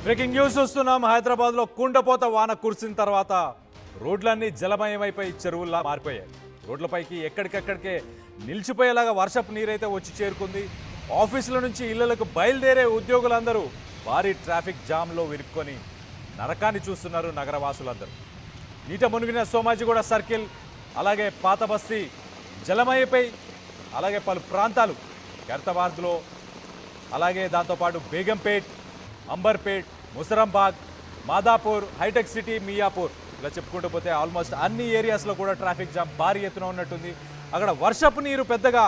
Breaking news చూస్తున్నాం. హైదరాబాద్లో కుండపోత వాన కురిసిన తర్వాత రోడ్లన్నీ జలమయమైపోయి చెరువుల్లా మారిపోయాయి. రోడ్లపైకి ఎక్కడికెక్కడికే నిలిచిపోయేలాగా వర్షపు నీరైతే వచ్చి చేరుకుంది. ఆఫీసుల నుంచి ఇళ్లకు బయలుదేరే ఉద్యోగులందరూ భారీ ట్రాఫిక్ జామ్లో విరుక్కొని నరకాన్ని చూస్తున్నారు నగరవాసులందరూ. నీట మునిగిన సోమాజిగూడ సర్కిల్, అలాగే పాత బస్తీ జలమయపై, అలాగే పలు ప్రాంతాలు ఖైరతాబాద్లో, అలాగే దాంతోపాటు బేగంపేట్, అంబర్పేట్, ముసరంబాగ్, మాదాపూర్, హైటెక్ సిటీ, మియాపూర్ ఇలా చెప్పుకుంటూ పోతే ఆల్మోస్ట్ అన్ని ఏరియాస్లో కూడా ట్రాఫిక్ జామ్ భారీ ఎత్తున ఉన్నట్టుంది. అక్కడ వర్షపు నీరు పెద్దగా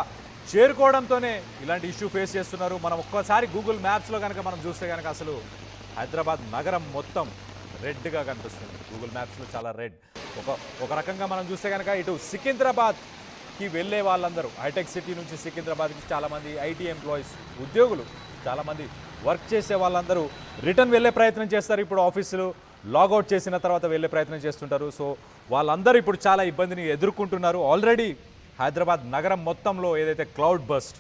చేరుకోవడంతోనే ఇలాంటి ఇష్యూ ఫేస్ చేస్తున్నారు. మనం ఒక్కసారి గూగుల్ మ్యాప్స్లో కనుక మనం చూస్తే కనుక అసలు హైదరాబాద్ నగరం మొత్తం రెడ్గా కనిపిస్తుంది. గూగుల్ మ్యాప్స్లో చాలా రెడ్. ఒక రకంగా మనం చూస్తే కనుక ఇటు సికింద్రాబాద్కి వెళ్ళే వాళ్ళందరూ, హైటెక్ సిటీ నుంచి సికింద్రాబాద్కి చాలామంది ఐటీ ఎంప్లాయీస్, ఉద్యోగులు, చాలామంది వర్క్ చేసే వాళ్ళందరూ రిటర్న్ వెళ్ళే ప్రయత్నం చేస్తారు. ఇప్పుడు ఆఫీసులు లాగౌట్ చేసిన తర్వాత వెళ్ళే ప్రయత్నం చేస్తుంటారు. సో వాళ్ళందరూ ఇప్పుడు చాలా ఇబ్బందిని ఎదుర్కొంటున్నారు. ఆల్రెడీ హైదరాబాద్ నగరం మొత్తంలో ఏదైతే క్లౌడ్ బస్ట్,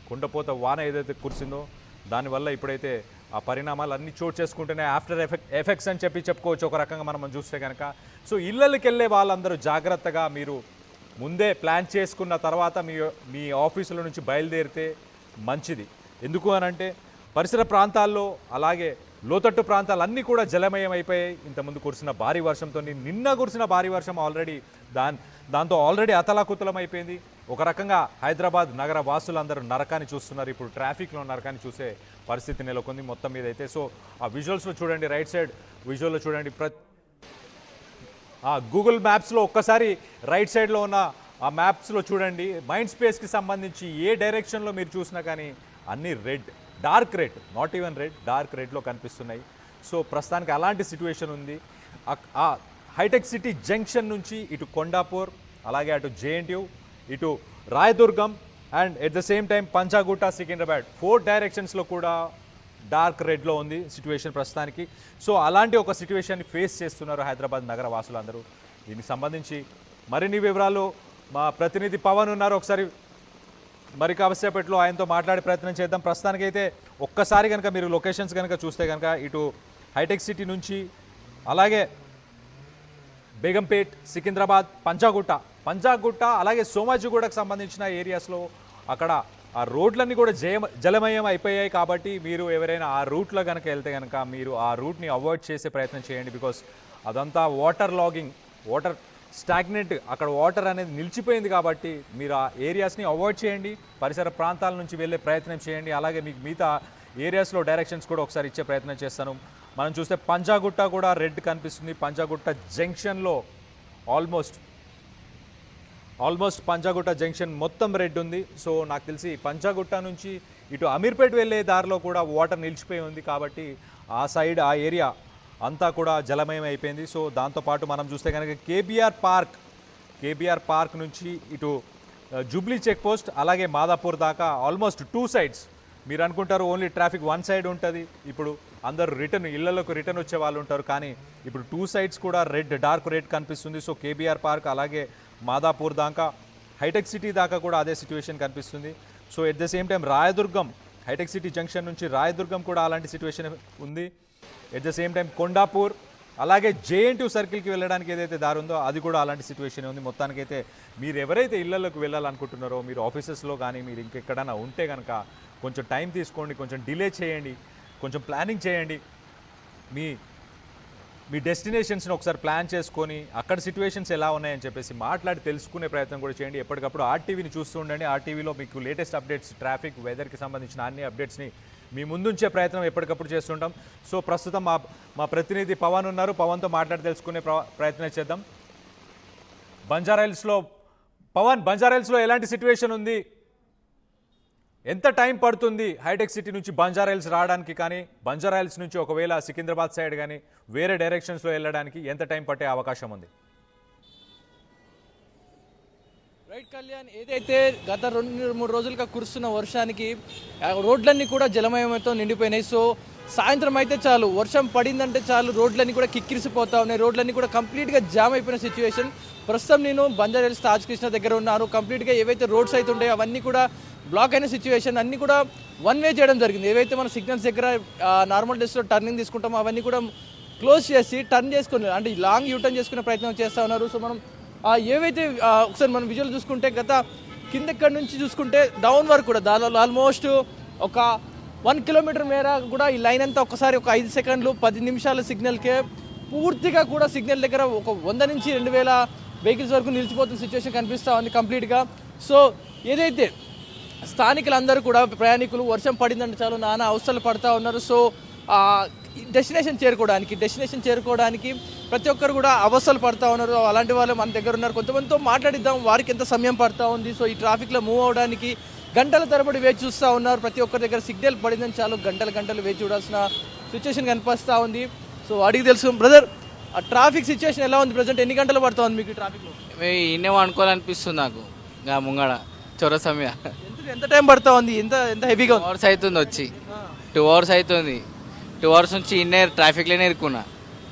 కుండపోత వాన ఏదైతే కురిసిందో దానివల్ల ఇప్పుడైతే ఆ పరిణామాలు అన్నీ చోటు చేసుకుంటున్నాయి. ఆఫ్టర్ ఎఫెక్ట్స్ అని చెప్పుకోవచ్చు ఒక రకంగా మనం చూస్తే కనుక. సో ఇళ్ళకి వెళ్ళే వాళ్ళందరూ జాగ్రత్తగా మీరు ముందే ప్లాన్ చేసుకున్న తర్వాత మీ ఆఫీసుల నుంచి బయలుదేరితే మంచిది. ఎందుకు అనంటే పరిసర ప్రాంతాల్లో, అలాగే లోతట్టు ప్రాంతాలన్నీ కూడా జలమయం అయిపోయాయి. ఇంతకుముందు కురిసిన భారీ వర్షంతో, నిన్న కురిసిన భారీ వర్షం ఆల్రెడీ దాంతో ఆల్రెడీ అతలాకుతలం అయిపోయింది. ఒక రకంగా హైదరాబాద్ నగర వాసులందరూ నరకాన్ని చూస్తున్నారు. ఇప్పుడు ట్రాఫిక్లో నరకాన్ని చూసే పరిస్థితి నెలకొంది మొత్తం మీద అయితే. సో ఆ విజువల్స్లో చూడండి, రైట్ సైడ్ విజువల్లో చూడండి, గూగుల్ మ్యాప్స్లో ఒక్కసారి రైట్ సైడ్లో ఉన్న ఆ మ్యాప్స్లో చూడండి. మైండ్ స్పేస్కి సంబంధించి ఏ డైరెక్షన్లో మీరు చూసినా కానీ అన్నీ red, dark red, not even red, dark రెడ్లో కనిపిస్తున్నాయి. సో ప్రస్తుతానికి అలాంటి సిచ్యువేషన్ ఉంది. ఆ హైటెక్ సిటీ జంక్షన్ నుంచి ఇటు కొండాపూర్, అలాగే అటు జేఎన్టీయూ, ఇటు Rayadurgam and at the same time Panjagutta, Secunderabad 4 డైరెక్షన్స్లో కూడా డార్క్ రెడ్లో ఉంది సిచ్యువేషన్ ప్రస్తుతానికి. సో అలాంటి ఒక సిచ్యువేషన్ని ఫేస్ చేస్తున్నారు హైదరాబాద్ నగర వాసులందరూ. దీనికి సంబంధించి మరిన్ని వివరాలు మా ప్రతినిధి పవన్ ఉన్నారు. ఒకసారి మరి కాసేపట్లో ఆయనతో మాట్లాడే ప్రయత్నం చేద్దాం. ప్రస్తుతానికైతే ఒక్కసారి కనుక మీరు లొకేషన్స్ కనుక చూస్తే కనుక ఇటు హైటెక్ సిటీ నుంచి, అలాగే బేగంపేట్, సికింద్రాబాద్, పంచాగుట్ట, అలాగే సోమాజిగూడకు సంబంధించిన ఏరియాస్లో అక్కడ ఆ రోడ్లన్నీ కూడా జలమయం అయిపోయాయి. కాబట్టి మీరు ఎవరైనా ఆ రూట్లో కనుక వెళ్తే కనుక మీరు ఆ రూట్ని అవాయిడ్ చేసే ప్రయత్నం చేయండి. బికాస్ అదంతా వాటర్ లాగింగ్, వాటర్ స్టాగ్నెంట్, అక్కడ వాటర్ అనేది నిలిచిపోయింది. కాబట్టి మీరు ఆ ఏరియాస్ని అవాయిడ్ చేయండి, పరిసర ప్రాంతాల నుంచి వెళ్ళే ప్రయత్నం చేయండి. అలాగే మీకు మిగతా ఏరియాస్లో డైరెక్షన్స్ కూడా ఒకసారి ఇచ్చే ప్రయత్నం చేస్తాను. మనం చూస్తే పంచాగుట్ట కూడా రెడ్ కనిపిస్తుంది. పంచాగుట్ట జంక్షన్లో ఆల్మోస్ట్ పంచాగుట్ట జంక్షన్ మొత్తం రెడ్ ఉంది. సో నాకు తెలిసి పంచాగుట్ట నుంచి ఇటు అమీర్పేట్ వెళ్ళే దారిలో కూడా వాటర్ నిలిచిపోయి ఉంది. కాబట్టి ఆ సైడ్, ఆ ఏరియా అంతా కూడా జలమయం అయిపోయింది. సో దాంతోపాటు మనం చూస్తే కనుక కేబీఆర్ పార్క్ నుంచి ఇటు జూబ్లీ చెక్ పోస్ట్, అలాగే మాదాపూర్ దాకా ఆల్మోస్ట్ 2 సైడ్స్. మీరు అనుకుంటారు ఓన్లీ ట్రాఫిక్ 1 సైడ్ ఉంటుంది, ఇప్పుడు అందరూ ఇళ్లలోకి రిటర్న్ వచ్చే వాళ్ళు ఉంటారు. కానీ ఇప్పుడు 2 సైడ్స్ కూడా రెడ్, డార్క్ రెడ్ కనిపిస్తుంది. సో కేబీఆర్ పార్క్, అలాగే మాదాపూర్ దాకా, హైటెక్ సిటీ దాకా కూడా అదే సిచ్యువేషన్ కనిపిస్తుంది. So at the same time Rayadurgam, హైటెక్ సిటీ జంక్షన్ నుంచి రాయదుర్గం కూడా అలాంటి సిచ్యువేషన్ ఉంది. At the same time Kondapur, అలాగే జేఎన్టీయూ సర్కిల్కి వెళ్ళడానికి ఏదైతే దారి ఉందో అది కూడా అలాంటి సిచ్యువేషన్ ఉంది. మొత్తానికైతే మీరు ఎవరైతే ఇళ్లలోకి వెళ్ళాలనుకుంటున్నారో, మీరు ఆఫీసెస్లో కానీ మీరు ఇంకెక్కడైనా ఉంటే కనుక కొంచెం టైం తీసుకోండి, కొంచెం డిలే చేయండి, కొంచెం ప్లానింగ్ చేయండి. మీ డెస్టినేషన్స్ని ఒకసారి ప్లాన్ చేసుకొని అక్కడ సిచ్యువేషన్స్ ఎలా ఉన్నాయని చెప్పేసి మాట్లాడి తెలుసుకునే ప్రయత్నం కూడా చేయండి. ఎప్పటికప్పుడు ఆర్టీవీని చూస్తూ ఉండండి. ఆర్టీవీలో మీకు లేటెస్ట్ అప్డేట్స్, ట్రాఫిక్, వెదర్కి సంబంధించిన అన్ని అప్డేట్స్ని మీ ముందుంచే ప్రయత్నం ఎప్పటికప్పుడు చేస్తుంటాం. సో ప్రస్తుతం మా ప్రతినిధి పవన్ ఉన్నారు. పవన్తో మాట్లాడి తెలుసుకునే ప్రయత్నం చేద్దాం. బంజారాహిల్స్లో ఎలాంటి సిచ్యువేషన్ ఉంది? ఎంత టైం పడుతుంది హైటెక్ సిటీ నుంచి బంజారాహిల్స్ రావడానికి? కానీ బంజారాహిల్స్ నుంచి ఒకవేళ సికింద్రాబాద్ సైడ్ కానీ వేరే డైరెక్షన్స్లో వెళ్ళడానికి ఎంత టైం పట్టే అవకాశం ఉంది? రైట్ కళ్యాణ్, ఏదైతే గత 2-3 రోజులుగా కురుస్తున్న వర్షానికి రోడ్లన్నీ కూడా జలమయంతో నిండిపోయినాయి. సో సాయంత్రం అయితే చాలు, వర్షం పడిందంటే చాలు, రోడ్లన్నీ కూడా కిక్కిరిసిపోతా ఉన్నాయి. రోడ్లన్నీ కూడా కంప్లీట్గా జామ్ అయిపోయిన సిచ్యువేషన్. ప్రస్తుతం నేను బంజారాహిల్స్ తాజ్ కృష్ణ దగ్గర ఉన్నాను. కంప్లీట్గా ఏవైతే రోడ్స్ అయితే ఉంటాయో అవన్నీ కూడా బ్లాక్ అయిన సిచ్యువేషన్ అన్నీ కూడా వన్ వే చేయడం జరిగింది. ఏవైతే మన సిగ్నల్స్ దగ్గర నార్మల్ డేస్లో టర్నింగ్ తీసుకుంటామో అవన్నీ కూడా క్లోజ్ చేసి టర్న్ చేసుకుని అంటే లాంగ్ యూటర్న్ చేసుకునే ప్రయత్నం చేస్తూ ఉన్నారు. సో మనం ఏవైతే ఒకసారి మనం విజువల్ చూసుకుంటే గత కిందెక్కడి నుంచి చూసుకుంటే డౌన్ వరకు కూడా దాదాపు ఆల్మోస్ట్ ఒక 1 కిలోమీటర్ మేర కూడా ఈ లైన్ అంతా ఒకసారి ఒక 5 సెకండ్లు 10 నిమిషాల సిగ్నల్కే పూర్తిగా కూడా సిగ్నల్ దగ్గర ఒక 100 నుంచి 2000 వెహికల్స్ వరకు నిలిచిపోతున్న సిచ్యువేషన్ కనిపిస్తూ ఉంది కంప్లీట్గా. సో ఏదైతే స్థానికులందరూ కూడా ప్రయాణికులు వర్షం పడిందంటే చాలు నానా అవస్థలు పడుతూ ఉన్నారు. సో డెస్టినేషన్ చేరుకోవడానికి ప్రతి ఒక్కరు కూడా అవస్థలు పడుతూ ఉన్నారు. అలాంటి వాళ్ళు మన దగ్గర ఉన్నారు. కొంతమందితో మాట్లాడిద్దాం, వారికి ఎంత సమయం పడుతూ ఉంది. సో ఈ ట్రాఫిక్లో మూవ్ అవడానికి గంటల తరబడి వేచి చూస్తూ ఉన్నారు. ప్రతి ఒక్కరి దగ్గర సిగ్నల్ పడిందని చాలు గంటలు వేచి చూడాల్సిన సిచ్యువేషన్ కనిపిస్తూ ఉంది. సో అడిగి తెలుసు బ్రదర్, ఆ ట్రాఫిక్ సిచ్యువేషన్ ఎలా ఉంది ప్రజెంట్? ఎన్ని గంటలు పడుతూ ఉంది మీకు ట్రాఫిక్లో? ఇన్నే అనుకోవాలనిపిస్తుంది నాకు ముంగడ చొరసమ్య. ఎంత టైం పడుతూ ఉంది? ఎంత హెవీగా 2 hours అవుతుంది వచ్చి 2 hours అవుతుంది. 2 hours నుంచి ఇన్నే ట్రాఫిక్లోనే ఇరుక్కున్నా.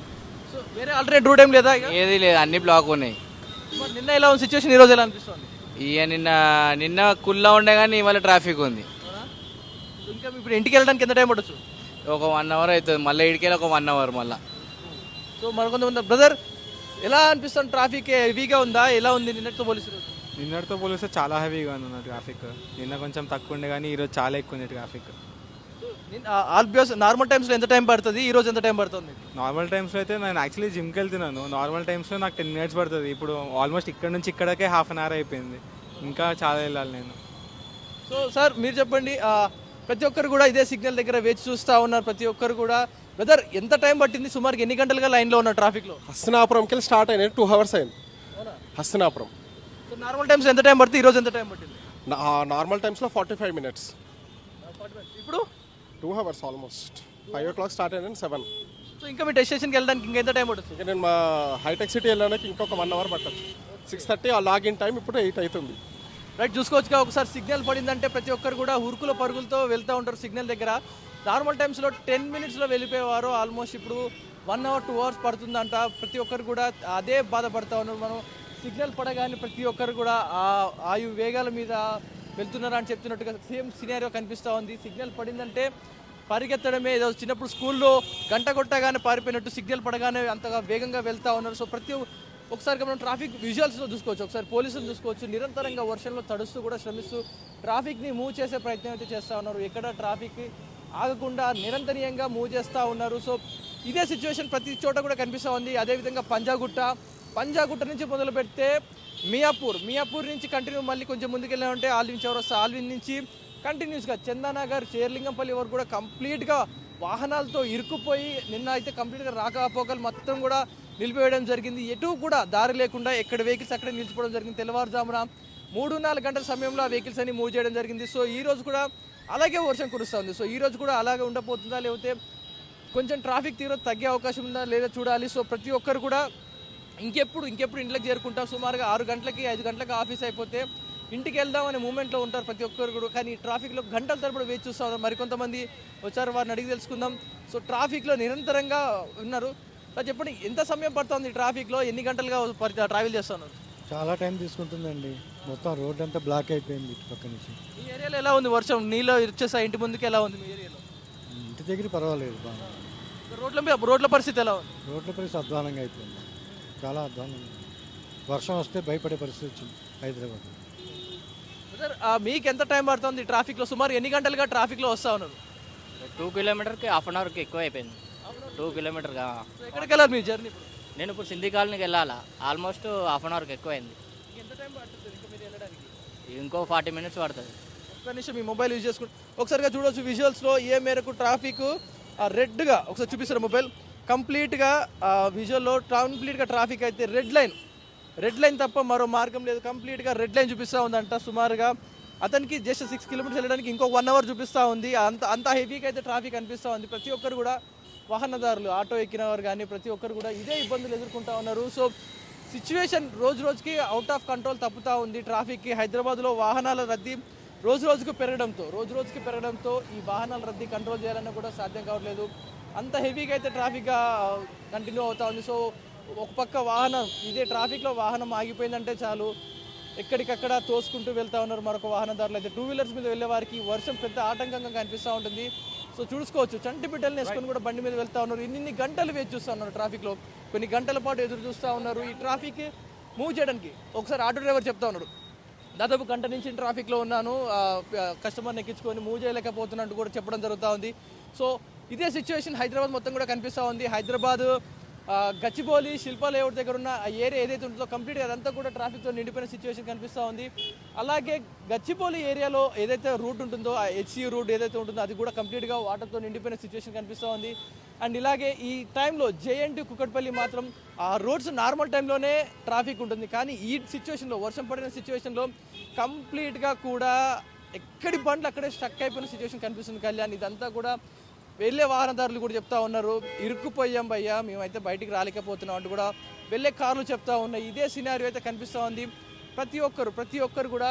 సో వేరే ఆల్టర్నేట్ రూట్ ఏం లేదా? ఏది లేదు, అన్ని బ్లాక్ ఉన్నాయి. మరి నిన్న ఎలా ఉంది సిచ్యువేషన్, ఈరోజు ఎలా అనిపిస్తుంది? నిన్న కుల్లా ఉండే కానీ ఇవాళ ట్రాఫిక్ ఉంది. ఇంకా ఇప్పుడు ఇంటికి వెళ్ళడానికి ఎంత టైం పడవచ్చు? ఒక 1 hour అవుతుంది. మళ్ళీ ఇడికెళ్ళి ఒక 1 hour మళ్ళీ. సో మరి కొంతమంది బ్రదర్ ఎలా అనిపిస్తుంది? ట్రాఫిక్ హెవీగా ఉందా? ఎలా ఉంది నిన్నటితో పోలీసు? నిన్నటితో పోలిస్తే చాలా హెవీగా ఉంది ట్రాఫిక్. నిన్న కొంచెం తక్కువ ఉండే కానీ ఈరోజు చాలా ఎక్కువ ఉంది ట్రాఫిక్. నార్మల్ టైమ్స్లో ఎంత టైం పడుతుంది, ఈ రోజు ఎంత టైం పడుతుంది? నార్మల్ టైమ్స్లో అయితే నేను యాక్చువల్లీ జిమ్కి వెళ్తున్నాను. నార్మల్ టైమ్స్లో నాకు 10 minutes పడుతుంది. ఇప్పుడు ఆల్మోస్ట్ ఇక్కడ నుంచి ఇక్కడికే ½ an hour అయిపోయింది. ఇంకా చాలా వెళ్ళాలి నేను. సో సార్ మీరు చెప్పండి, ప్రతి ఒక్కరు కూడా ఇదే సిగ్నల్ దగ్గర వేచి చూస్తూ ఉన్నారు. ప్రతి ఒక్కరు కూడా బ్రదర్ ఎంత టైం పట్టింది? సుమారుగా ఎన్ని గంటలుగా లైన్లో ఉన్నారు ట్రాఫిక్లో? హస్తనాపురంకి వెళ్ళి స్టార్ట్ అయినాయి. 2 hours అయింది హస్తనాపురం. సో నార్మల్ టైమ్స్ ఎంత టైం పడుతుంది, ఈరోజు ఎంత టైం పట్టింది? నార్మల్ టైమ్స్లో 45 minutes. ఇప్పుడు 2 hours ఆల్మోస్ట్. 5 o'clock స్టార్ట్ అయినా 7. సో ఇంకా మీ డెస్టినేషన్కి వెళ్ళడానికి ఇంకా ఎంత టైం పడుతుంది? ఇంకా నేను మా హైటెక్ సిటీ వెళ్ళడానికి ఇంకొక 1 hour పట్టచ్చు. 6:30 ఆ లాగిన్ టైం, ఇప్పుడు 8 అవుతుంది. రైట్, చూసుకోవచ్చుగా ఒకసారి సిగ్నల్ పడిందంటే ప్రతి ఒక్కరు కూడా ఉరుకుల పరుగులతో వెళ్తూ ఉంటారు సిగ్నల్ దగ్గర. నార్మల్ టైమ్స్లో 10 minutesలో వెళ్ళిపోయేవారు, ఆల్మోస్ట్ ఇప్పుడు 1 hour 2 hours పడుతుందంట. ప్రతి ఒక్కరు కూడా అదే బాధపడుతూ ఉన్నారు. మనం సిగ్నల్ పడగానే ప్రతి ఒక్కరు కూడా ఆయు వేగాల మీద వెళ్తున్నారు అని చెప్తున్నట్టుగా సేమ్ సినారియో కనిపిస్తూ ఉంది. సిగ్నల్ పడిందంటే పరిగెత్తడమే, ఏదో చిన్నప్పుడు స్కూల్లో గంట కొట్టగానే పారిపోయినట్టు సిగ్నల్ పడగానే అంతగా వేగంగా వెళ్తూ ఉన్నారు. సో ఒకసారిగా మనం ట్రాఫిక్ విజువల్స్లో చూసుకోవచ్చు, ఒకసారి పోలీసులు చూసుకోవచ్చు. నిరంతరంగా వర్షంలో తడుస్తూ కూడా శ్రమిస్తూ ట్రాఫిక్ని మూవ్ చేసే ప్రయత్నం అయితే చేస్తూ ఉన్నారు. ఎక్కడ ట్రాఫిక్ ఆగకుండా నిరంతరీయంగా మూవ్ చేస్తూ ఉన్నారు. సో ఇదే సిచ్యువేషన్ ప్రతి చోట కూడా కనిపిస్తూ ఉంది. అదేవిధంగా పంజాగుట్ట నుంచి మొదలు పెడితే మియాపూర్ నుంచి కంటిన్యూ మళ్ళీ కొంచెం ముందుకెళ్ళామంటే ఆల్విన్ చౌరస్తా, ఆల్విన్ నుంచి కంటిన్యూస్గా చందానగర్, చేర్లింగంపల్లి వరకు కూడా కంప్లీట్గా వాహనాలతో ఇరుక్కుపోయి నిన్న అయితే కంప్లీట్గా రాకపోకలు మొత్తం కూడా నిలిపివేయడం జరిగింది. ఎటు కూడా దారి లేకుండా ఎక్కడ వెహికల్స్ అక్కడే నిలిచిపోవడం జరిగింది. తెల్లవారుజామున 3-4 గంటల సమయంలో ఆ వెహికల్స్ అన్ని మూవ్ చేయడం జరిగింది. సో ఈ రోజు కూడా అలాగే వర్షం కురుస్తూ ఉంది. సో ఈ రోజు కూడా అలాగే ఉండబోతుందా, లేకపోతే కొంచెం ట్రాఫిక్ తీవ్రత తగ్గే అవకాశం ఉందా లేదా చూడాలి. సో ప్రతి ఒక్కరు కూడా ఇంకెప్పుడు ఇంట్లోకి చేరుకుంటాం. సుమారుగా 6 గంటలకి 5 గంటలకి ఆఫీస్ అయిపోతే ఇంటికి వెళ్దాం అనే మూమెంట్లో ఉంటారు ప్రతి ఒక్కరు కూడా. కానీ ట్రాఫిక్లో గంటల తరబడి వేచి చూస్తూ ఉన్నారు. మరికొంతమంది వచ్చారు, వారిని అడిగి తెలుసుకుందాం. సో ట్రాఫిక్లో నిరంతరంగా ఉన్నారు. చెప్పండి, ఎంత సమయం పడుతుంది ట్రాఫిక్లో? ఎన్ని గంటలుగా ట్రావెల్ చేస్తున్నారు? చాలా టైం తీసుకుంటుందండి. మొత్తం రోడ్ అంతా బ్లాక్ అయిపోయింది ఇటు పక్క నుంచి. ఈ ఏరియాలో ఎలా ఉంది వర్షం? నీళ్ళు వచ్చేసా ఇంటి ముందుకు? ఎలా ఉంది మీ ఏరియాలో? ఇంటి దగ్గర పర్వాలేదు, బాగా. రోడ్ల పరిస్థితి ఎలా ఉంది? రోడ్ల పరిస్థితి అధ్వానంగా అయిపోయింది, చాలా అధ్వానంగా. వర్షం వస్తే భయపడే పరిస్థితి వచ్చింది హైదరాబాద్. సార్ మీకు ఎంత టైం పడుతుంది ట్రాఫిక్లో? సుమారు ఎన్ని గంటలుగా ట్రాఫిక్లో వస్తూ ఉన్నారు? 2 kilometerకి ½ an hourకి ఎక్కువ అయిపోయింది. 2 kilometerగా. ఎక్కడికి వెళ్ళాలి మీ జర్నీ? నేను ఇప్పుడు సింధీ కాలనీకి వెళ్ళాలా, ఆల్మోస్ట్ ½ an hourకి ఎక్కువైంది. ఎంత టైం పడుతుంది ఇంకా మీరు వెళ్ళడానికి? ఇంకో 40 minutes పడుతుంది. ఒక్క నిమిషం మీ మొబైల్ యూజ్ చేసుకుంటే ఒకసారిగా చూడవచ్చు విజువల్స్లో ఏ మేరకు ట్రాఫిక్ రెడ్గా ఒకసారి చూపిస్తారు మొబైల్. కంప్లీట్గా విజువల్లో కంప్లీట్గా ట్రాఫిక్ అయితే రెడ్ లైన్ తప్ప మరో మార్గం లేదు. కంప్లీట్గా రెడ్ లైన్ చూపిస్తూ ఉందంట. సుమారుగా అతనికి జస్ట్ 6 kilometers వెళ్ళడానికి ఇంకో 1 hour చూపిస్తూ ఉంది. అంత హెవీగా అయితే ట్రాఫిక్ అనిపిస్తూ ఉంది. ప్రతి ఒక్కరు కూడా వాహనదారులు, ఆటో ఎక్కిన వారు కానీ ప్రతి ఒక్కరు కూడా ఇదే ఇబ్బందులు ఎదుర్కొంటూ ఉన్నారు. సో సిచ్యువేషన్ రోజుకి అవుట్ ఆఫ్ కంట్రోల్ తప్పుతూ ఉంది ట్రాఫిక్కి. హైదరాబాద్లో వాహనాల రద్దీ రోజుకి పెరగడంతో ఈ వాహనాల రద్దీ కంట్రోల్ చేయాలన్నా కూడా సాధ్యం కావట్లేదు. అంత హెవీగా అయితే ట్రాఫిక్గా కంటిన్యూ అవుతూ ఉంది. సో ఒక పక్క ఇదే ట్రాఫిక్లో వాహనం ఆగిపోయిందంటే చాలు ఎక్కడికక్కడ తోసుకుంటూ వెళ్తా ఉన్నారు మరొక వాహనదారులు అయితే. 2 వీలర్స్ మీద వెళ్ళే వారికి వర్షం పెద్ద ఆటంకంగా కనిపిస్తూ ఉంటుంది. సో చూసుకోవచ్చు, చంటి బిడ్డలు వేసుకొని కూడా బండి మీద వెళ్తా ఉన్నారు. ఇన్ని గంటలు వేచి చూస్తూ ఉన్నారు ట్రాఫిక్లో, కొన్ని గంటల పాటు ఎదురు చూస్తూ ఉన్నారు ఈ ట్రాఫిక్ మూవ్ చేయడానికి. ఒకసారి ఆటో డ్రైవర్ చెప్తా ఉన్నాడు, దాదాపు గంట నుంచి ట్రాఫిక్లో ఉన్నాను, కస్టమర్ని ఎక్కించుకొని మూవ్ చేయలేకపోతున్నట్టు కూడా చెప్పడం జరుగుతూ ఉంది. సో ఇదే సిచ్యువేషన్ హైదరాబాద్ మొత్తం కూడా కనిపిస్తూ ఉంది. హైదరాబాద్ గచ్చిబౌలి శిల్పా లేఅవుట్ దగ్గర ఉన్న ఆ ఏరియా ఏదైతే ఉంటుందో కంప్లీట్గా అదంతా కూడా ట్రాఫిక్తో నిండిపోయిన సిచ్యువేషన్ కనిపిస్తూ ఉంది. అలాగే గచ్చిబౌలి ఏరియాలో ఏదైతే రూట్ ఉంటుందో ఆ హెచ్సియు రూట్ ఏదైతే ఉంటుందో అది కూడా కంప్లీట్గా వాటర్తో నిండిపోయిన సిచ్యువేషన్ కనిపిస్తూ ఉంది. అండ్ ఇలాగే ఈ టైంలో జేఎన్టీ కుకట్పల్లి మాత్రం ఆ రోడ్స్ నార్మల్ టైంలోనే ట్రాఫిక్ ఉంటుంది, కానీ ఈ సిచ్యువేషన్లో వర్షం పడిన సిచ్యువేషన్లో కంప్లీట్గా కూడా ఎక్కడి బండ్లు అక్కడే స్టక్ అయిపోయిన సిచ్యువేషన్ కనిపిస్తుంది కళ్యాణ్. ఇదంతా కూడా వెళ్ళే వాహనదారులు కూడా చెప్తా ఉన్నారు, ఇరుక్కుపోయాం భయ్యా, మేమైతే బయటికి రాలేకపోతున్నాం అంటూ కూడా వెళ్ళే కార్లు చెప్తా ఉన్నాయి. ఇదే సినారియో అయితే కనిపిస్తూ ఉంది. ప్రతి ఒక్కరు కూడా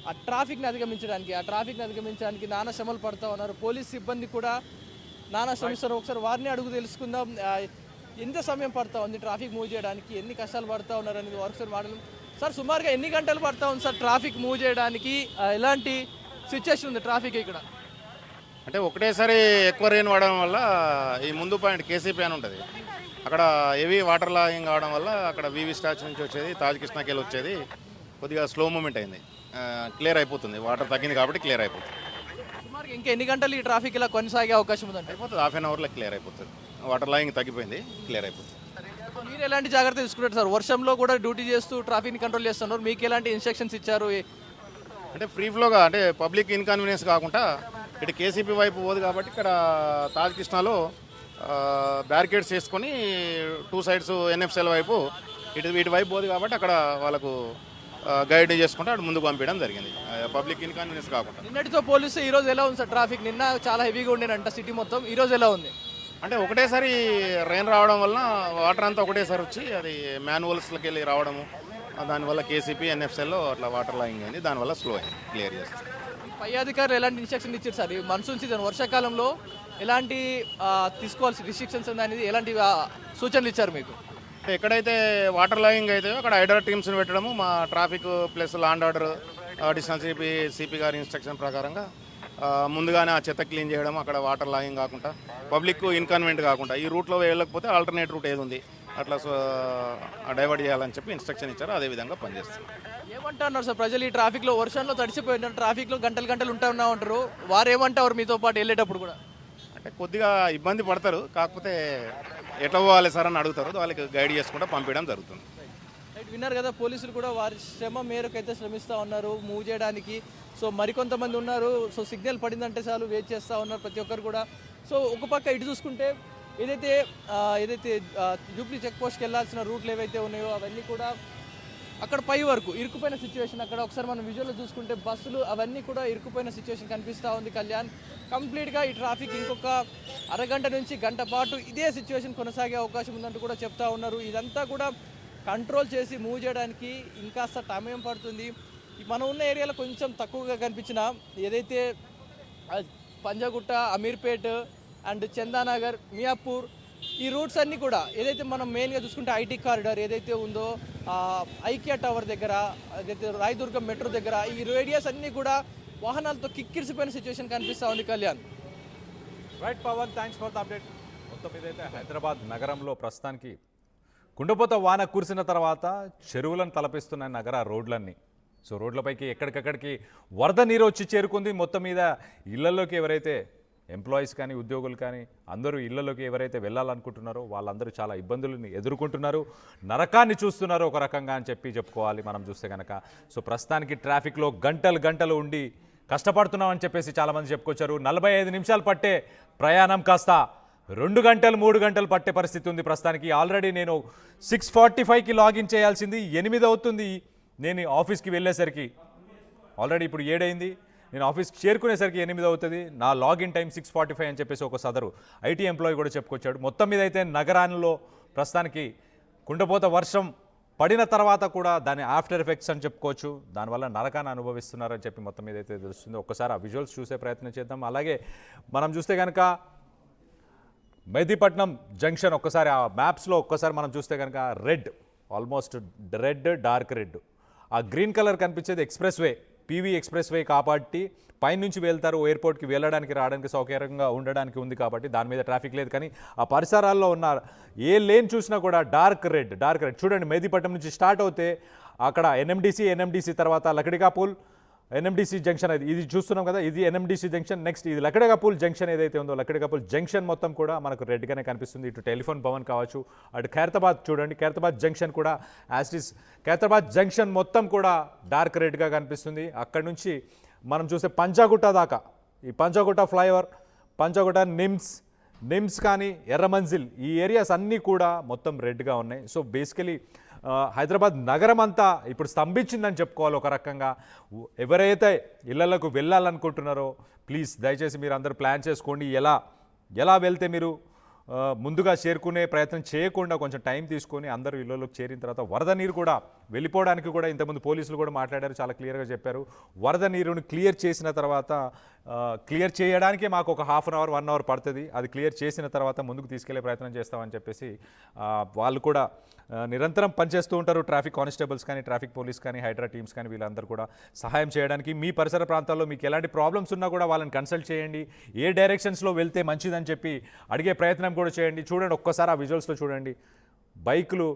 ఆ ట్రాఫిక్ని అధిగమించడానికి నానా శ్రమలు పడుతూ ఉన్నారు. పోలీస్ సిబ్బంది కూడా నానా శ్రమిస్తారు. ఒకసారి వారిని అడుగు తెలుసుకుందాం, ఎంత సమయం పడుతూ ఉంది ట్రాఫిక్ మూవ్ చేయడానికి, ఎన్ని కష్టాలు పడుతూ ఉన్నారు అనేది ఒకసారి మాట్లాడదాం. సార్, సుమారుగా ఎన్ని గంటలు పడుతూ ఉంది సార్ ట్రాఫిక్ మూవ్ చేయడానికి? ఎలాంటి సిచ్యువేషన్ ఉంది ట్రాఫిక్ ఇక్కడ? అంటే ఒకటేసారి ఎక్కువ రెయిన్ పడడం వల్ల ఈ ముందు పాయింట్ కేసీపీ అని ఉంటుంది, అక్కడ హెవీ వాటర్ లాగింగ్ కావడం వల్ల అక్కడ వివి స్టాచ్యూ నుంచి వచ్చేది తాజ్ కృష్ణకి వెళ్ళి వచ్చేది కొద్దిగా స్లో మూమెంట్ అయింది. క్లియర్ అయిపోతుంది, వాటర్ తగ్గింది కాబట్టి క్లియర్ అయిపోతుంది. సుమారుగా ఇంకా ఎన్ని గంటలు ఈ ట్రాఫిక్ ఇలా కొనసాగే అవకాశం ఉందంటే? అయిపోతుంది, హాఫ్ అన్ అవర్లో క్లియర్ అయిపోతుంది. వాటర్ లాగింగ్ తగ్గిపోయింది, క్లియర్ అయిపోతుంది. మీరు ఎలాంటి జాగ్రత్త తీసుకుంటారు సార్? వర్షంలో కూడా డ్యూటీ చేస్తూ ట్రాఫిక్ని కంట్రోల్ చేస్తున్నారు, మీకు ఎలాంటి ఇన్స్ట్రక్షన్స్ ఇచ్చారు? అంటే ఫ్రీ ఫ్లోగా, అంటే పబ్లిక్ ఇన్కన్వీనియన్స్ కాకుండా ఇటు కేసీపీ వైపు పోదు కాబట్టి ఇక్కడ తాజ్ కృష్ణలో బ్యారికేడ్స్ చేసుకొని 2 సైడ్స్ ఎన్ఎఫ్సిఎల్ వైపు వీటి వైపు పోదు కాబట్టి అక్కడ వాళ్ళకు గైడ్ చేసుకుంటే అటు ముందుకు పంపించడం జరిగింది, పబ్లిక్ ఇన్కన్వీనియన్స్ కాకుండా. నిన్నటితో పోలిస్తే ఈరోజు ఎలా ఉంది సార్ ట్రాఫిక్? నిన్న చాలా హెవీగా ఉండేనంట సిటీ మొత్తం, ఈరోజు ఎలా ఉంది? అంటే ఒకటేసారి రెయిన్ రావడం వలన వాటర్ అంతా ఒకటేసారి వచ్చి అది మాన్యువల్స్లోకి వెళ్ళి రావడము, దానివల్ల కేసీపీ ఎన్ఎఫ్సిఎల్లో అట్లా వాటర్ లాగింగ్ అయింది, దానివల్ల స్లో అయింది, క్లియర్ చేస్తుంది. పై అధికారులు ఎలాంటి ఇన్స్ట్రక్షన్ ఇచ్చారు సార్? ఈ మన్సూన్ సీజన్ వర్షాకాలంలో ఎలాంటి తీసుకోవాల్సిన రిస్ట్రిక్షన్స్ అనేది ఎలాంటి సూచనలు ఇచ్చారు మీకు? ఎక్కడైతే వాటర్ లాగింగ్ అయితే అక్కడ హైడ్రా టీమ్స్ని పెట్టడము, మా traffic plus land order additional CP గారి ఇన్స్ట్రక్షన్ ప్రకారంగా ముందుగానే ఆ చెత్త క్లీన్ చేయడం, అక్కడ వాటర్ లాగింగ్ కాకుండా పబ్లిక్ ఇన్కన్వీనియంట్ కాకుండా ఈ రూట్లో వెళ్ళకపోతే ఆల్టర్నేట్ రూట్ ఏది ఉంది అట్లా డైవర్ట్ చేయాలని చెప్పి ఇన్స్ట్రక్షన్ ఇచ్చారు, అదే విధంగా పనిచేస్తారు. ఏమంటున్నారు సార్ ప్రజలు? ఈ ట్రాఫిక్లో వర్షంలో తడిచిపోయినారు, ట్రాఫిక్లో గంటలు ఉంటున్నా ఉంటారు, వారు ఏమంటారు మీతో పాటు వెళ్ళేటప్పుడు కూడా? అంటే కొద్దిగా ఇబ్బంది పడతారు, కాకపోతే ఎట్లా పోవాలి సార్ అని అడుగుతారు, వాళ్ళకి గైడ్ చేసుకుంటూ పంపించడం జరుగుతుంది. రైట్, విన్నారు కదా, పోలీసులు కూడా వారి శ్రమ మేరకు అయితే శ్రమిస్తూ ఉన్నారు మూవ్ చేయడానికి. సో మరికొంతమంది ఉన్నారు, సో సిగ్నల్ పడిందంటే చాలు వెయిట్ చేస్తూ ఉన్నారు ప్రతి ఒక్కరు కూడా. సో ఒక పక్క ఇటు చూసుకుంటే ఏదైతే జూబ్లీ చెక్ పోస్ట్కి వెళ్ళాల్సిన రూట్లు ఏవైతే ఉన్నాయో అవన్నీ కూడా అక్కడ పై వరకు ఇరుక్కుపోయిన సిచ్యువేషన్. అక్కడ ఒకసారి మనం విజువల్లో చూసుకుంటే బస్సులు అవన్నీ కూడా ఇరుక్కుపోయిన సిచ్యువేషన్ కనిపిస్తూ ఉంది కళ్యాణ్. కంప్లీట్గా ఈ ట్రాఫిక్ ఇంకొక అరగంట నుంచి గంట పాటు ఇదే సిచ్యువేషన్ కొనసాగే అవకాశం ఉందంటూ కూడా చెప్తా ఉన్నారు. ఇదంతా కూడా కంట్రోల్ చేసి మూవ్ చేయడానికి ఇంకాస్త సమయం పడుతుంది. మనం ఉన్న ఏరియాలో కొంచెం తక్కువగా కనిపించిన ఏదైతే పంజాగుట్ట, అమీర్పేట్ అండ్ చందానగర్, మియాపూర్ ఈ రూట్స్ అన్నీ కూడా ఏదైతే మనం మెయిన్గా చూసుకుంటే ఐటీ కారిడార్ ఏదైతే ఉందో, ఐకియా టవర్ దగ్గర, ఏదైతే రాయదుర్గం మెట్రో దగ్గర ఈ రేడియస్ అన్నీ కూడా వాహనాలతో కిక్కిరిసిపోయిన సిచ్యువేషన్ కనిపిస్తూ ఉంది Kalyan. Right Pavan, thanks for the update. మొత్తం ఇదైతే హైదరాబాద్ నగరంలో ప్రస్తుతానికి కుండపోత వాన కురిసిన తర్వాత చెరువులను తలపిస్తున్నాయి నగర రోడ్లన్నీ. సో రోడ్లపైకి ఎక్కడికక్కడికి వరద నీరు వచ్చి చేరుకుంది. మొత్తం మీద ఇళ్లలోకి ఎవరైతే ఎంప్లాయీస్ కానీ ఉద్యోగులు కానీ అందరూ ఇళ్లలోకి ఎవరైతే వెళ్ళాలనుకుంటున్నారో వాళ్ళందరూ చాలా ఇబ్బందులను ఎదుర్కొంటున్నారు, నరకాన్ని చూస్తున్నారు ఒక రకంగా అని చెప్పుకోవాలి మనం చూస్తే కనుక. సో ప్రస్తుతానికి ట్రాఫిక్లో గంటలు ఉండి కష్టపడుతున్నామని చెప్పేసి చాలామంది చెప్పుకొచ్చారు. 45 నిమిషాలు పట్టే ప్రయాణం కాస్త 2 గంటలు 3 గంటలు పట్టే పరిస్థితి ఉంది ప్రస్తుతానికి. ఆల్రెడీ నేను 6:45కి లాగిన్ చేయాల్సింది 8 అవుతుంది నేను ఆఫీస్కి వెళ్ళేసరికి. ఆల్రెడీ ఇప్పుడు 7 అయింది, నేను ఆఫీస్కి చేరుకునేసరికి 8 అవుతుంది. నా లాగిన్ టైం 6:45 అని చెప్పేసి ఒక సదరు ఐటీ ఎంప్లాయీ కూడా చెప్పుకొచ్చాడు. మొత్తం మీద అయితే నగరాల్లో ప్రస్తుతానికి కుండపోత వర్షం పడిన తర్వాత కూడా దాని ఆఫ్టర్ ఎఫెక్ట్స్ అని చెప్పుకోవచ్చు, దానివల్ల నరకాన్ని అనుభవిస్తున్నారని చెప్పి మొత్తం మీద అయితే తెలుస్తుంది. ఒక్కసారి ఆ విజువల్స్ చూసే ప్రయత్నం చేద్దాం. అలాగే మనం చూస్తే కనుక మెహదీపట్నం జంక్షన్ ఒక్కసారి ఆ మ్యాప్స్లో ఒక్కసారి మనం చూస్తే కనుక red, almost red, dark red ఆ గ్రీన్ కలర్ కనిపించేది express way, PV express way కాబట్టి పైనుంచి వెళ్తారు, ఎయిర్పోర్ట్కి వెళ్ళడానికి రావడానికి సౌకర్యంగా ఉండడానికి ఉంది కాబట్టి దాని మీద ట్రాఫిక్ లేదు. కానీ ఆ పరిసరాల్లో ఉన్న ఏ లేన్ చూసినా కూడా డార్క్ రెడ్ చూడండి. మెహదీపట్నం నుంచి స్టార్ట్ అవుతే అక్కడ ఎన్ఎండిసి తర్వాత లకడికాపూల్ ఎన్ఎండిసి జంక్షన్, ఇది చూస్తున్నాం కదా, ఇది ఎన్ఎండిసి జంక్షన్. నెక్స్ట్ ఇది లకడికాపూల్ జంక్షన్ ఏదైతే ఉందో, లకడికాపూల్ జంక్షన్ మొత్తం కూడా మనకు రెడ్గానే కనిపిస్తుంది. ఇటు టెలిఫోన్ భవన్ కావచ్చు, అటు ఖైరతాబాద్ చూడండి, ఖైరతాబాద్ జంక్షన్ కూడా యాస్టిస్ ఖైరతాబాద్ జంక్షన్ మొత్తం కూడా డార్క్ రెడ్గా కనిపిస్తుంది. అక్కడ నుంచి మనం చూస్తే పంజాగుట్ట దాకా, ఈ పంజాగుట్ట ఫ్లైఓవర్, పంజాగుట్ట నిమ్స్ కానీ ఎర్రమంజిల్, ఈ ఏరియాస్ అన్నీ కూడా మొత్తం రెడ్గా ఉన్నాయి. సో బేసికలీ హైదరాబాద్ నగరం అంతా ఇప్పుడు స్తంభించిందని చెప్పుకోవాలి ఒక రకంగా. ఎవరైతే ఇళ్లలకు వెళ్ళాలనుకుంటున్నారో ప్లీజ్ దయచేసి మీరు అందరూ ప్లాన్ చేసుకోండి. ఎలా వెళ్తే మీరు ముందుగా చేరుకునే ప్రయత్నం చేయకుండా కొంచెం టైం తీసుకొని అందరూ ఇళ్ళలోకి చేరిన తర్వాత వరద నీరు కూడా వెళ్ళిపోవడానికి కూడా ఇంతకుముందు పోలీసులు కూడా మాట్లాడారు, చాలా క్లియర్గా చెప్పారు. వరద నీరుని క్లియర్ చేసిన తర్వాత క్లియర్ చేయడానికే మాకు ఒక హాఫ్ అన్ అవర్ 1 అవర్ పడుతుంది. అది క్లియర్ చేసిన తర్వాత ముందుకు తీసుకెళ్లే ప్రయత్నం చేస్తామని చెప్పేసి వాళ్ళు కూడా నిరంతరం పనిచేస్తూ ఉంటారు. ట్రాఫిక్ కానిస్టేబుల్స్ కానీ, ట్రాఫిక్ పోలీస్ కానీ, హైడ్రా టీమ్స్ కానీ వీళ్ళందరూ కూడా సహాయం చేయడానికి. మీ పరిసర ప్రాంతాల్లో మీకు ఎలాంటి ప్రాబ్లమ్స్ ఉన్నా కూడా వాళ్ళని కన్సల్ట్ చేయండి. ఏ డైరెక్షన్స్లో వెళ్తే మంచిదని చెప్పి అడిగే ప్రయత్నం కూడా చేయండి. చూడండి ఒక్కసారి ఆ విజువల్స్లో చూడండి, బైకులు,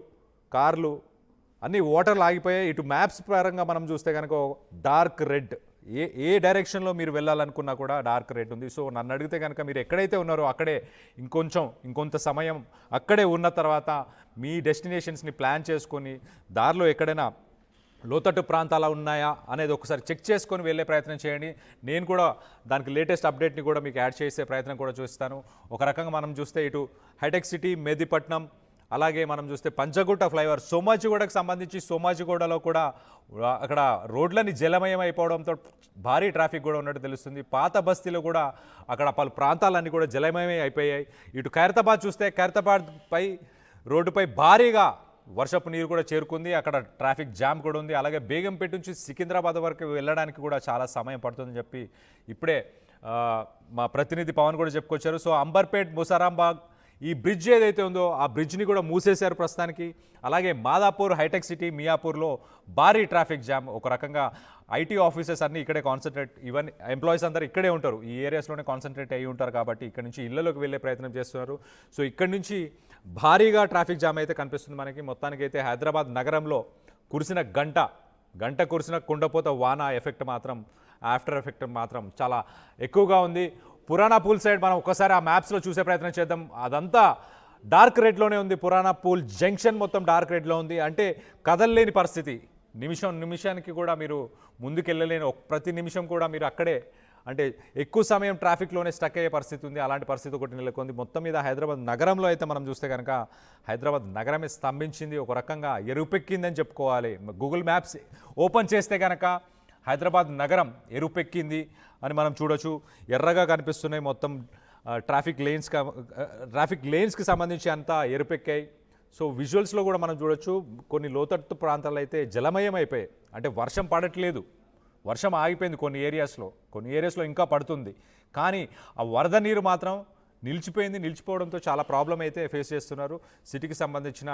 కార్లు అన్నీ వాటర్లు ఆగిపోయాయి. ఇటు మ్యాప్స్ పరంగా మనం చూస్తే కనుక డార్క్ రెడ్, ఏ డైరెక్షన్లో మీరు వెళ్ళాలనుకున్నా కూడా డార్క్ రెడ్ ఉంది. సో నన్ను అడిగితే కనుక మీరు ఎక్కడైతే ఉన్నారో అక్కడే ఇంకొంత సమయం అక్కడే ఉన్న తర్వాత మీ డెస్టినేషన్స్ని ప్లాన్ చేసుకొని దారిలో ఎక్కడైనా లోతట్టు ప్రాంతాలు ఉన్నాయా అనేది ఒకసారి చెక్ చేసుకొని వెళ్ళే ప్రయత్నం చేయండి. నేను కూడా దానికి లేటెస్ట్ అప్డేట్ని కూడా మీకు యాడ్ చేసే ప్రయత్నం కూడా చూస్తాను. ఒక రకంగా మనం చూస్తే ఇటు హైటెక్ సిటీ, మెహదీపట్నం, అలాగే మనం చూస్తే పంచగుట్ట ఫ్లైఓవర్, సోమాజిగూడకు సంబంధించి సోమాజిగూడలో కూడా అక్కడ రోడ్లని జలమయం అయిపోవడంతో భారీ ట్రాఫిక్ కూడా ఉన్నట్టు తెలుస్తుంది. పాత బస్తీలో కూడా అక్కడ పలు ప్రాంతాలన్నీ కూడా జలమయమే అయిపోయాయి. ఇటు ఖైరతాబాద్ చూస్తే ఖైరతాబాద్ రోడ్డుపై భారీగా వర్షపు నీరు కూడా చేరుకుంది. అక్కడ ట్రాఫిక్ జామ్ కూడా ఉంది. అలాగే బేగంపేట నుంచి సికింద్రాబాద్ వరకు వెళ్ళడానికి కూడా చాలా సమయం పడుతుందని చెప్పి ఇప్పుడే మా ప్రతినిధి పవన్ కూడా చెప్పుకొచ్చారు. సో అంబర్పేట్, ముసారాంబాగ్ ఈ బ్రిడ్జ్ ఏదైతే ఉందో ఆ బ్రిడ్జ్ని కూడా మూసేశారు ప్రస్తుతానికి. అలాగే మాదాపూర్, హైటెక్ సిటీ, మియాపూర్లో భారీ ట్రాఫిక్ జామ్. ఒక రకంగా ఐటీ ఆఫీసర్స్ అన్నీ ఇక్కడే కాన్సన్ట్రేట్, ఈవెన్ ఎంప్లాయీస్ అందరూ ఇక్కడే ఉంటారు, ఈ ఏరియాస్లోనే కాన్సన్ట్రేట్ అయ్యి ఉంటారు కాబట్టి ఇక్కడ నుంచి ఇళ్లలోకి వెళ్ళే ప్రయత్నం చేస్తున్నారు. సో ఇక్కడ నుంచి భారీగా ట్రాఫిక్ జామ్ అయితే కనిపిస్తుంది మనకి. మొత్తానికైతే హైదరాబాద్ నగరంలో కురిసిన గంట కురిసిన కుండపోత వాన ఎఫెక్ట్ మాత్రం, ఆఫ్టర్ ఎఫెక్ట్ మాత్రం చాలా ఎక్కువగా ఉంది. పురాణా పూల్ సైడ్ మనం ఒకసారి ఆ మ్యాప్స్లో చూసే ప్రయత్నం చేద్దాం. అదంతా డార్క్ రెడ్లోనే ఉంది. పురాణా పూల్ జంక్షన్ మొత్తం డార్క్ రెడ్లో ఉంది. అంటే కదలలేని పరిస్థితి, నిమిషానికి కూడా మీరు ముందుకెళ్ళలేని, ప్రతి నిమిషం కూడా మీరు అక్కడే, అంటే ఎక్కువ సమయం ట్రాఫిక్లోనే స్టక్ అయ్యే పరిస్థితి ఉంది. అలాంటి పరిస్థితి ఒకటి నెలకొంది. మొత్తం మీద హైదరాబాద్ నగరంలో అయితే మనం చూస్తే కనుక హైదరాబాద్ నగరమే స్తంభించింది, ఒక రకంగా ఎరుపెక్కిందని చెప్పుకోవాలి. గూగుల్ మ్యాప్స్ ఓపెన్ చేస్తే కనుక హైదరాబాద్ నగరం ఎరుపెక్కింది అని మనం చూడొచ్చు. ఎర్రగా కనిపిస్తున్నాయి మొత్తం ట్రాఫిక్ లేన్స్కి సంబంధించి అంతా ఎరుపెక్కాయి. సో విజువల్స్లో కూడా మనం చూడొచ్చు కొన్ని లోతట్టు ప్రాంతాలు అయితే జలమయం అయిపోయాయి. అంటే వర్షం పడట్లేదు, వర్షం ఆగిపోయింది కొన్ని ఏరియాస్లో ఇంకా పడుతుంది. కానీ ఆ వరద నీరు మాత్రం నిలిచిపోవడంతో చాలా ప్రాబ్లం అయితే ఫేస్ చేస్తున్నారు సిటీకి సంబంధించిన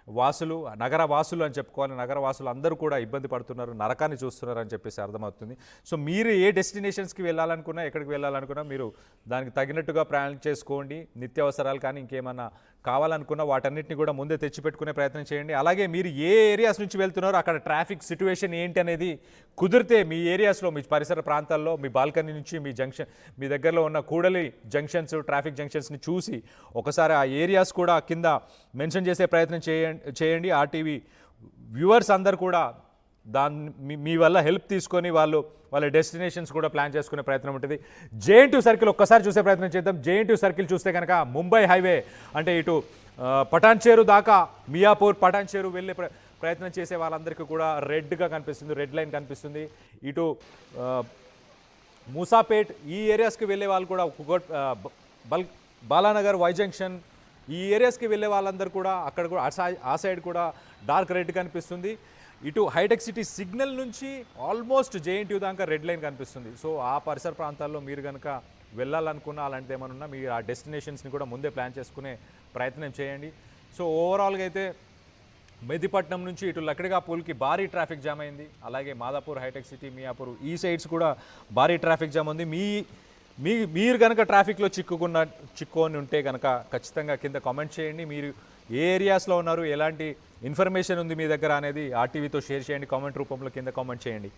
వాసులు, నగర వాసులు అని చెప్పుకోవాలి. నగర వాసులు అందరూ కూడా ఇబ్బంది పడుతున్నారు, నరకాన్ని చూస్తున్నారు అని చెప్పేసి అర్థమవుతుంది. సో మీరు ఏ డెస్టినేషన్స్కి వెళ్ళాలనుకున్నా, ఎక్కడికి వెళ్ళాలనుకున్నా మీరు దానికి తగినట్టుగా ప్రయాణం చేసుకోండి. నిత్యావసరాలు కానీ ఇంకేమన్నా కావాలనుకున్నా వాటన్నిటిని కూడా ముందే తెచ్చిపెట్టుకునే ప్రయత్నం చేయండి. అలాగే మీరు ఏ ఏరియాస్ నుంచి వెళ్తున్నారో అక్కడ ట్రాఫిక్ సిచ్యువేషన్ ఏంటి అనేది కుదిరితే మీ ఏరియాస్లో, మీ పరిసర ప్రాంతాల్లో, మీ బాల్కనీ నుంచి మీ దగ్గరలో ఉన్న కూడలి జంక్షన్స్, ట్రాఫిక్ జంక్షన్స్ని చూసి ఒకసారి ఆ ఏరియాస్ కూడా కింద మెన్షన్ చేసే ప్రయత్నం చేయండి. ఆర్టీవీ వ్యూవర్స్ అందరు కూడా మీ వల్ల హెల్ప్ తీసుకొని వాళ్ళ డెస్టినేషన్స్ కూడా ప్లాన్ చేసుకునే ప్రయత్నం ఉంటుంది. JN2 సర్కిల్ ఒక్కసారి చూసే ప్రయత్నం చేద్దాం. JN2 సర్కిల్ చూస్తే కనుక ముంబై హైవే, అంటే ఇటు పటాన్చేరు దాకా, మియాపూర్, పటాన్చేరు వెళ్ళే ప్రయత్నం చేసే వాళ్ళందరికీ కూడా రెడ్గా కనిపిస్తుంది, రెడ్ లైన్ కనిపిస్తుంది. ఇటు మూసాపేట్ ఈ ఏరియాస్కి వెళ్ళే వాళ్ళు కూడా, బాలానగర్, వై జంక్షన్ ఈ ఏరియాస్కి వెళ్ళే వాళ్ళందరూ కూడా అక్కడ కూడా ఆ సైడ్ కూడా డార్క్ రెడ్ కనిపిస్తుంది. ఇటు హైటెక్ సిటీ సిగ్నల్ నుంచి ఆల్మోస్ట్ JN2 దాకా రెడ్ లైన్ కనిపిస్తుంది. సో ఆ పరిసర ప్రాంతాల్లో మీరు కనుక వెళ్ళాలనుకున్నా, అలాంటిది ఏమైనా ఉన్నా మీరు ఆ డెస్టినేషన్స్ని కూడా ముందే ప్లాన్ చేసుకునే ప్రయత్నం చేయండి. సో ఓవరాల్గా అయితే మెదిపట్నం నుంచి ఇటు లక్కడిగాపూల్కి భారీ ట్రాఫిక్ జామ్ అయింది. అలాగే మాదాపూర్, హైటెక్ సిటీ, మియాపూర్ ఈ సైడ్స్ కూడా భారీ ట్రాఫిక్ జామ్ ఉంది. మీరు కనుక ట్రాఫిక్లో చిక్కుకొని ఉంటే కనుక ఖచ్చితంగా కింద కామెంట్ చేయండి. మీరు ఏ ఏరియాస్లో ఉన్నారు, ఎలాంటి ఇన్ఫర్మేషన్ ఉంది మీ దగ్గర అనేది ఆర్టీవీతో షేర్ చేయండి. కామెంట్ రూపంలో కింద కామెంట్ చేయండి.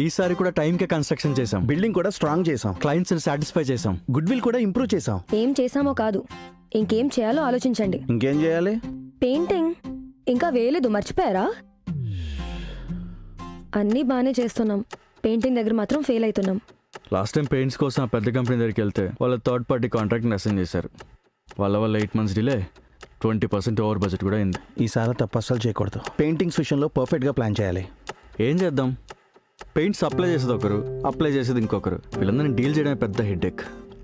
ఈసారి కూడా టైంకే కన్స్ట్రక్షన్ చేసాం, బిల్డింగ్ కూడా స్ట్రాంగ్ చేసాం, క్లయింట్స్ సాటిస్ఫై చేసాం, గుడ్ విల్ కూడా ఇంప్రూవ్ చేసాం. ఏం చేసామో కాదు, ఇంకేం చేయాలో ఆలోచించండి. ఇంకేం చేయాలి? పెయింటింగ్ ఇంకా వేయలేదు, మర్చిపోయారా? అన్నీ బాగానే చేస్తున్నాం, పెయింటింగ్ దగ్గర మాత్రం ఫెయిల్ అవుతున్నాం. లాస్ట్ టైం పెయింట్స్ కోసం ఆ పెద్ద కంపెనీ దగ్గరికి వెళ్తే వాళ్ళ థర్డ్ పార్టీ కాంట్రాక్ట్ని అసైన్ చేశారు. వాళ్ళ 8 months డిలే, 20% ఓవర్ బడ్జెట్ కూడా అయింది. ఈసారి తప్పు అస్సలు చేయకూడదు. పెయింటింగ్స్ విషయంలో పర్ఫెక్ట్గా ప్లాన్ చేయాలి. ఏం చేద్దాం, పెయింట్స్ అప్లై చేసేది ఒకరు, అప్లై చేసేది ఇంకొకరు, వీళ్ళందరినీ డీల్ చేయడమే పెద్ద హెడ్ఏక్.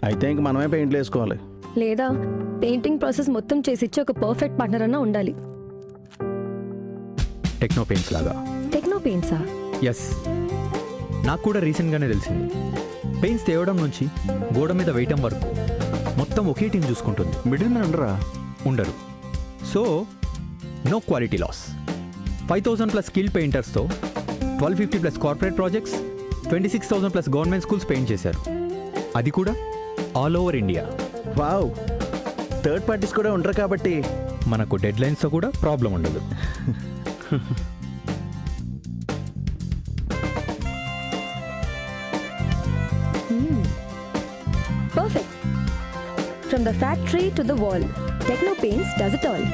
అయితే ఇంక మనమే పెయింట్లు వేసుకోవాలి. లేదా పెయింటింగ్ ప్రాసెస్ మొత్తం చేసిచ్చి ఒక పర్ఫెక్ట్ పార్ట్నర్ అన్నా ఉండాలి. టెక్నో పెయింట్స్ లాగా. టెక్నో పెయింట్సా? ఎస్, నాకు కూడా రీసెంట్గానే తెలిసింది. పెయింట్స్ తేవడం నుంచి గోడ మీద వేయటం వరకు మొత్తం ఒకే టీం చూసుకుంటుంది. మిడిల్ మ్యాన్ ఉండరు. So no quality loss. 5,000+ skill పెయింటర్స్తో 1,250+ corporate projects, 26,000+ government schools paint చేశారు. అది కూడా all over India. Wow, third parties కూడా ఉండరు కాబట్టి మనకు డెడ్ లైన్స్తో కూడా ప్రాబ్లం ఉండదు. Perfect. From the factory to the wall, Techno Paints does it all.